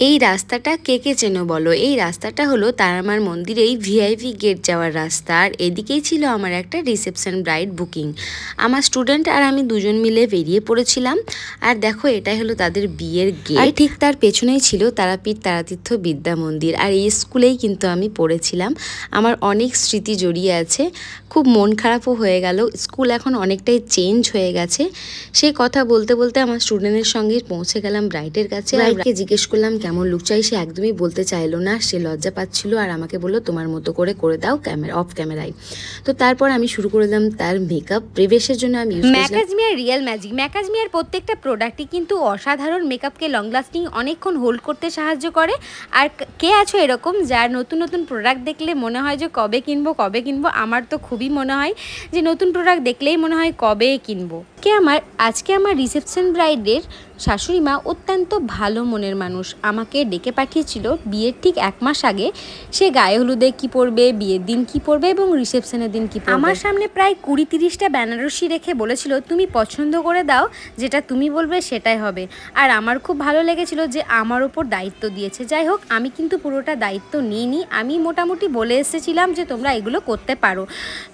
এই রাস্তাটা কে কে চেনো বলো? এই রাস্তাটা হলো তারামার মন্দিরেই ভিআইপি গেট যাওয়ার রাস্তা। আর এদিকেই ছিল আমার একটা রিসেপশন ব্রাইড বুকিং। আমার স্টুডেন্ট আর আমি দুজন মিলে বেরিয়ে পড়েছিলাম। আর দেখো এটাই হলো তাদের বিয়ের গেট। আর ঠিক তার পেছনেই ছিল তারাপীঠ তারাতীর্থ বিদ্যা মন্দির। আর এই স্কুলেই কিন্তু আমি পড়েছিলাম। আমার অনেক স্মৃতি জড়িয়ে আছে। খুব মন খারাপও হয়ে গেল, স্কুল এখন অনেকটাই চেঞ্জ হয়ে গেছে। সেই কথা বলতে বলতে আমার স্টুডেন্টের সঙ্গে পৌঁছে গেলাম ব্রাইডের কাছে। ব্রাইডকে জিজ্ঞেস করলাম কেমন লুক চাই। সে একদমই বলতে চাইলো না, সে লজ্জা পাচ্ছিল। আর আমাকে বললো তোমার মতো করে করে দাও অফ ক্যামেরায়। তো তারপর আমি শুরু করে দিলাম তার মেকআপ। প্রিভিয়াসের জন্য আমি ম্যাকাজমিয়ার রিয়েল ম্যাজিক। ম্যাকাজমিয়ার প্রত্যেকটা প্রোডাক্টই কিন্তু অসাধারণ, মেকআপকে লং লাস্টিং অনেকক্ষণ হোল্ড করতে সাহায্য করে। আর কে আছো এরকম যার নতুন নতুন প্রোডাক্ট দেখলে মনে হয় যে কবে কিনবো কবে কিনবো? আমার তো খুবই মনে হয় যে নতুন প্রোডাক্ট দেখলেই মনে হয় কবে কিনবো। আজকে আমার রিসেপশন ব্রাইডের শাশুড়ি মা অত্যন্ত ভালো মনের মানুষ। আমাকে ডেকে পাঠিয়েছিল বিয়ের ঠিক 1 মাস আগে। সে গায়ে হলুদে কী পরবে, বিয়ের দিন কী পরবে এবং রিসেপশনের দিন কী পরবে। আমার সামনে প্রায় 20-30টা বেনারসি রেখে বলেছিল তুমি পছন্দ করে দাও, যেটা তুমি বলবে সেটাই হবে। আর আমার খুব ভালো লেগেছিল যে আমার ওপর দায়িত্ব দিয়েছে। যাই হোক, আমি কিন্তু পুরোটা দায়িত্ব নিইনি। আমি মোটামুটি বলে এসেছিলাম যে তোমরা এগুলো করতে পারো।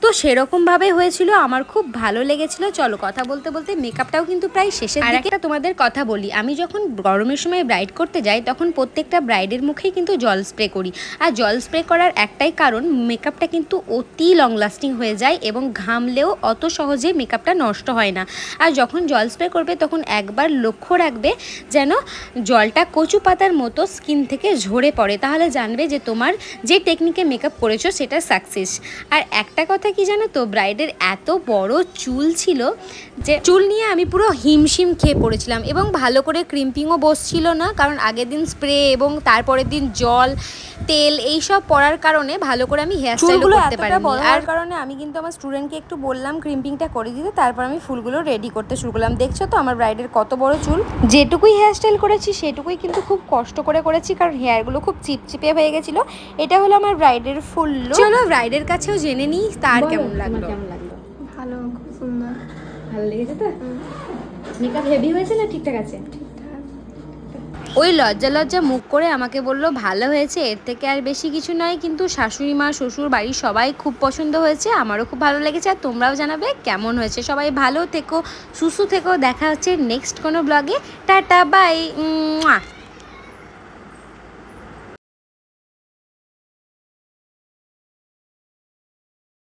তো সেরকমভাবে হয়েছিল, আমার খুব ভালো লেগেছিল। চলো কথা বলতে বলতে মেকআপটাও কিন্তু প্রায় শেষের দিকে। একটা তোমাদের কথা বলি, আমি যখন গরমের সময় ব্রাইড করতে যাই তখন প্রত্যেকটা ব্রাইডের মুখেই কিন্তু জল স্প্রে করি। আর জল স্প্রে করার একটাই কারণ, মেকআপটা কিন্তু অতি লং লাস্টিং হয়ে যায় এবং ঘামলেও অত সহজে মেকআপটা নষ্ট হয় না। আর যখন জল স্প্রে করবে তখন একবার লক্ষ্য রাখবে যেন জলটা কচু পাতার মতো স্কিন থেকে ঝরে পড়ে, তাহলে জানবে যে তোমার যে টেকনিকে মেকআপ করেছো সেটা সাকসেস। আর একটা কথা কি জানো তো, ব্রাইডের এত বড় চুল ছিল যে চুল নিয়ে আমি পুরো হিমশিম খেয়ে পড়েছিলাম। এবং ভালো করে ক্রিম্পিংও বসছিল না, কারণ আগের দিন স্প্রে এবং তারপরের দিন জল তেল এইসব পড়ার কারণে ভালো করে আমি হেয়ার স্টাইলও করতে পারিনি। আর কারণে আমি কিন্তু আমার স্টুডেন্টকে একটু বললাম ক্রিম্পিংটা করে দিতে, তারপর আমি ফুলগুলো রেডি করতে শুরু করলাম। দেখছো তো আমার ব্রাইডের কত বড় চুল। যেটুকুই হেয়ার স্টাইল করেছি সেটুকুই কিন্তু খুব কষ্ট করে করেছি, কারণ হেয়ারগুলো খুব চিপচিপে হয়ে গেছিলো। এটা হলো আমার ব্রাইডের ফুল লুক। চলো ব্রাইডের কাছেও জেনে নিই তার কেমন লাগলো। ভালো, খুব সুন্দর। ভালো লেগেছে তো? মেকআপ হেভি হয়েছে না ঠিকঠাক আছে? ওই লজ্জা লজ্জা মুখ করে আমাকে বলল ভালো হয়েছে, এর থেকে আর বেশি কিছু নয়। কিন্তু শাশুড়ি মা শ্বশুর বাড়ির সবাই খুব পছন্দ হয়েছে, আমারও খুব ভালো লেগেছে। আর তোমরাও জানাবে কেমন হয়েছে। সবাই ভালো থেকো, সুস্থ থেকো। দেখা হচ্ছে নেক্সট কোনো ব্লগে। Tata bye.